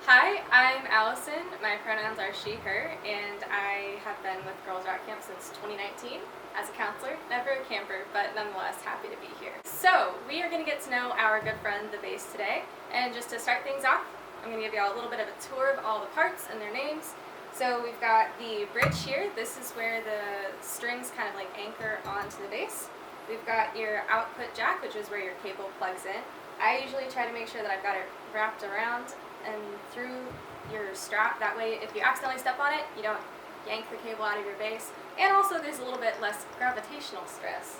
Hi, I'm Allison. My pronouns are she, her, and I have been with Girls Rock Camp since 2019 as a counselor. Never a camper, but nonetheless happy to be here. So, we are going to get to know our good friend, the bass, today. And just to start things off, I'm going to give you all a little bit of a tour of all the parts and their names. So, we've got the bridge here. This is where the strings kind of like anchor onto the bass. We've got your output jack, which is where your cable plugs in. I usually try to make sure that I've got it wrapped around and through your strap. That way, if you accidentally step on it, you don't yank the cable out of your bass. And also, there's a little bit less gravitational stress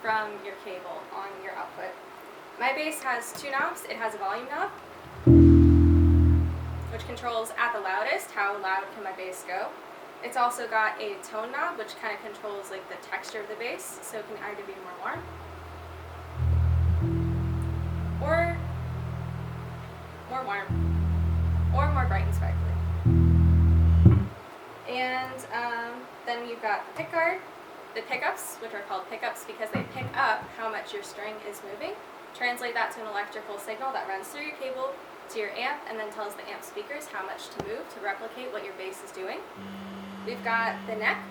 from your cable on your output. My bass has two knobs. It has a volume knob, which controls at the loudest how loud can my bass go. It's also got a tone knob, which kind of controls like the texture of the bass, so it can either be more warm or more warm or more bright and sparkly. And then you've got the pick guard, the pickups, which are called pickups because they pick up how much your string is moving. Translate that to an electrical signal that runs through your cable to your amp and then tells the amp speakers how much to move to replicate what your bass is doing. We've got the neck,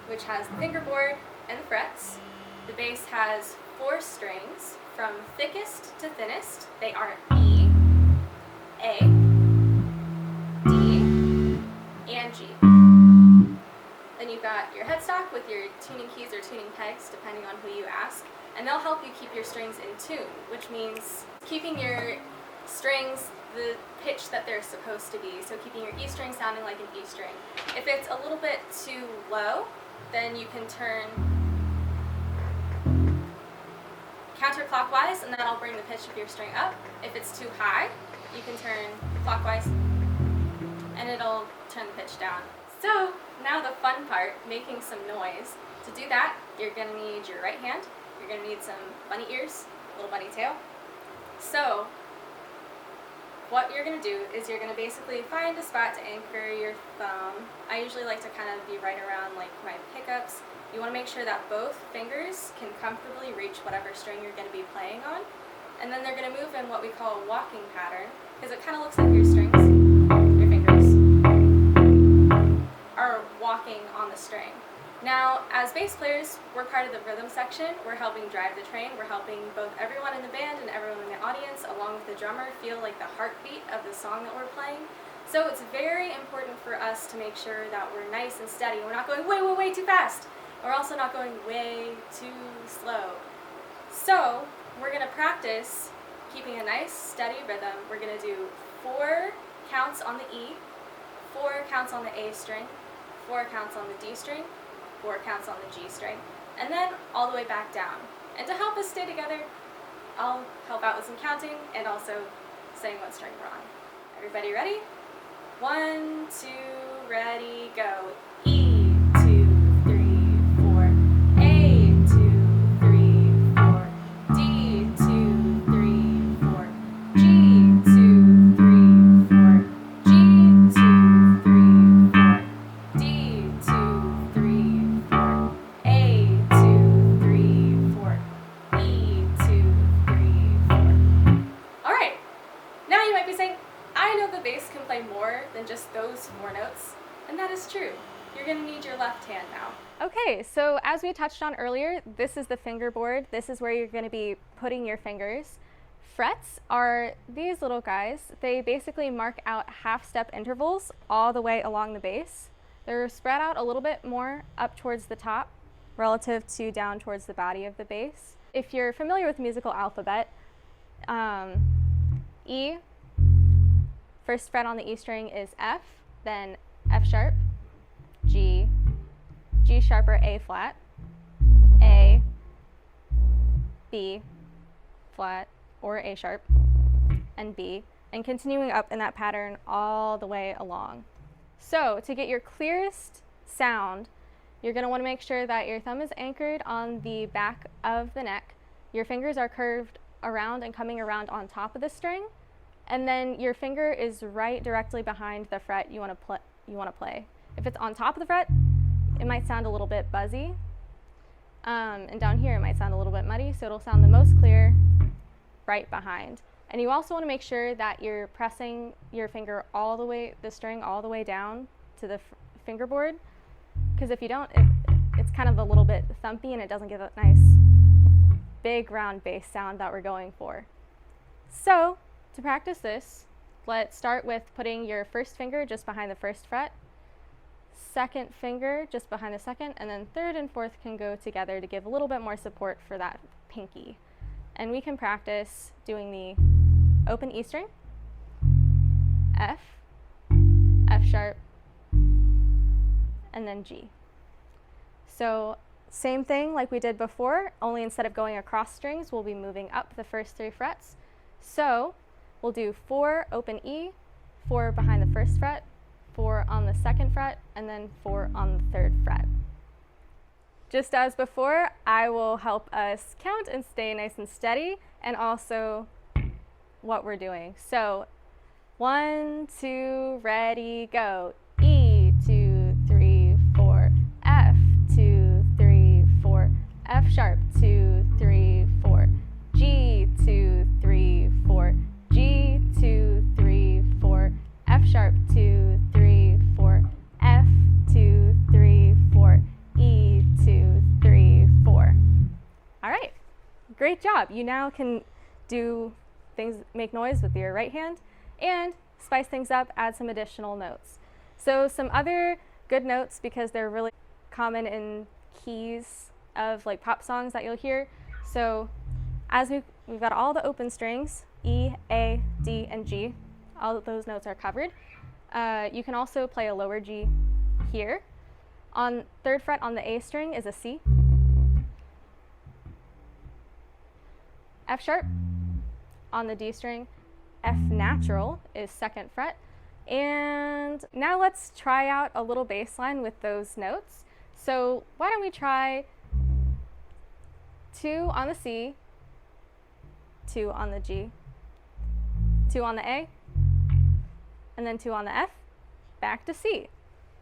which has the fingerboard and the frets. The bass has 4 strings from thickest to thinnest. They are E, A, D, and G. Then you've got your headstock with your tuning keys or tuning pegs, depending on who you ask, and they'll help you keep your strings in tune, which means keeping your strings the pitch that they're supposed to be, so keeping your E string sounding like an E string. If it's a little bit too low, then you can turn counterclockwise, and that'll bring the pitch of your string up. If it's too high, you can turn clockwise, and it'll turn the pitch down. So now the fun part, making some noise. To do that, you're going to need your right hand, you're going to need some bunny ears, little bunny tail. So what you're going to do is you're going to basically find a spot to anchor your thumb. I usually like to kind of be right around like my pickups. You want to make sure that both fingers can comfortably reach whatever string you're going to be playing on. And then they're going to move in what we call a walking pattern, because it kind of looks like your strings, your fingers, are walking on the string. Now, as bass players, we're part of the rhythm section. We're helping drive the train. We're helping both everyone in the band and everyone in the audience, along with the drummer, feel like the heartbeat of the song that we're playing. So it's very important for us to make sure that we're nice and steady. We're not going way, way, way too fast. We're also not going way too slow. So we're going to practice keeping a nice, steady rhythm. We're going to do 4 counts on the E, 4 counts on the A string, 4 counts on the D string, 4 counts on the G string, and then all the way back down. And to help us stay together, I'll help out with some counting and also saying what string we're on. Everybody ready? 1, 2, ready, go. E, 2, 3, 4. A, 2, 3, 4. D, 2, 3, 4. G, 2, 3, 4. G, 2, 3, 4. D, 2, 3, 4. A, 2, 3, 4. E, 2, 3, 4. All right. Now you might be saying, I know the bass can play more than just those 4 notes, and that is true. You're going to need your left hand now. Okay, so as we touched on earlier, this is the fingerboard. This is where you're going to be putting your fingers. Frets are these little guys. They basically mark out half-step intervals all the way along the bass. They're spread out a little bit more up towards the top relative to down towards the body of the bass. If you're familiar with musical alphabet, E, first fret on the E string is F, then F sharp, G, G sharp or A flat, A, B flat or A sharp, and B, and continuing up in that pattern all the way along. So to get your clearest sound, you're going to want to make sure that your thumb is anchored on the back of the neck, your fingers are curved around and coming around on top of the string, and then your finger is right directly behind the fret you want to play. If it's on top of the fret, it might sound a little bit buzzy, and down here it might sound a little bit muddy, so it'll sound the most clear right behind. And you also want to make sure that you're pressing your finger all the way, the string all the way down to the fingerboard, because if you don't, it's kind of a little bit thumpy and it doesn't give a nice big round bass sound that we're going for. So to practice this, let's start with putting your first finger just behind the first fret, second finger just behind the second, and then third and fourth can go together to give a little bit more support for that pinky. And we can practice doing the open E string, F, F sharp, and then G. So same thing like we did before, only instead of going across strings, we'll be moving up the first 3 frets. So we'll do 4 open E, 4 behind the first fret, 4 on the second fret, and then 4 on the third fret. Just as before, I will help us count and stay nice and steady, and also what we're doing. So 1, 2, ready, go. E, 2, 3, 4, F, 2, 3, 4, F sharp, 2, 3, 4, G, 2, 3, 4, G, 2, 3, 4, F sharp, 2, 3, 4, F, 2, 3, 4, E, 2, 3, 4. All right, great job. You now can do things, make noise with your right hand, and spice things up, add some additional notes. So some other good notes, because they're really common in keys of like pop songs that you'll hear. So as we've got all the open strings, E, A, D, and G, all of those notes are covered. You can also play a lower G here. On third fret on the A string is a C. F sharp on the D string, F natural is second fret. And now let's try out a little bass line with those notes. So why don't we try 2 on the C, 2 on the G, 2 on the A, and then 2 on the F, back to C.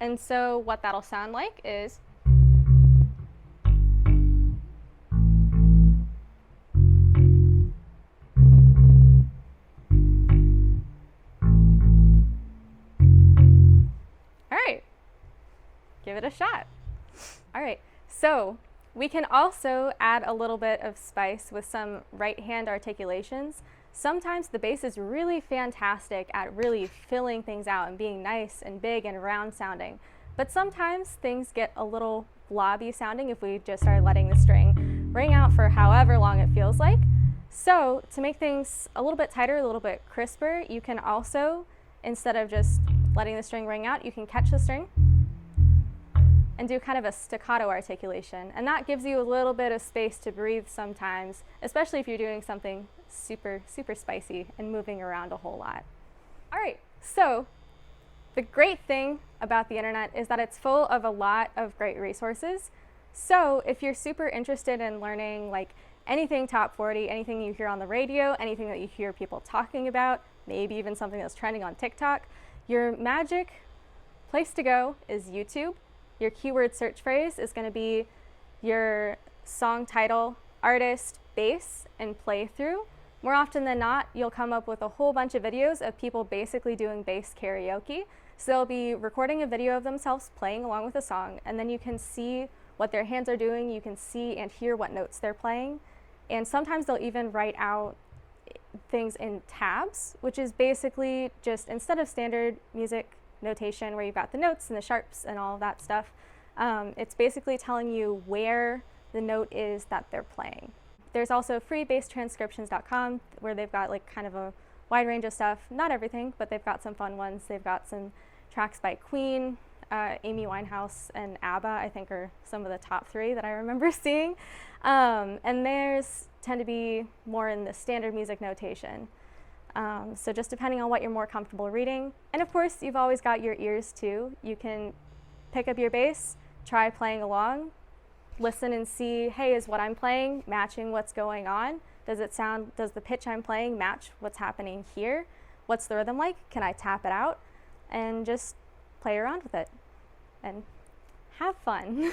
And so what that'll sound like is give it a shot. All right, so we can also add a little bit of spice with some right hand articulations. Sometimes the bass is really fantastic at really filling things out and being nice and big and round sounding. But sometimes things get a little blobby sounding if we just start letting the string ring out for however long it feels like. So to make things a little bit tighter, a little bit crisper, you can also, instead of just letting the string ring out, you can catch the string and do kind of a staccato articulation. And that gives you a little bit of space to breathe sometimes, especially if you're doing something super, super spicy and moving around a whole lot. All right, so the great thing about the internet is that it's full of a lot of great resources. So if you're super interested in learning like anything top 40, anything you hear on the radio, anything that you hear people talking about, maybe even something that's trending on TikTok, your magic place to go is YouTube. Your keyword search phrase is going to be your song title, artist, bass, and playthrough. More often than not, you'll come up with a whole bunch of videos of people basically doing bass karaoke. So they'll be recording a video of themselves playing along with a song, and then you can see what their hands are doing, you can see and hear what notes they're playing. And sometimes they'll even write out things in tabs, which is basically just, instead of standard music notation where you've got the notes and the sharps and all of that stuff, it's basically telling you where the note is that they're playing. There's also freebasstranscriptions.com where they've got like kind of a wide range of stuff, not everything, but they've got some fun ones. They've got some tracks by Queen, Amy Winehouse, and ABBA, I think, are some of the top 3 that I remember seeing. And theirs tend to be more in the standard music notation. So just depending on what you're more comfortable reading. And of course, you've always got your ears too. You can pick up your bass, try playing along, listen and see, hey, is what I'm playing matching what's going on? Does the pitch I'm playing match what's happening here? What's the rhythm like? Can I tap it out? And just play around with it and have fun.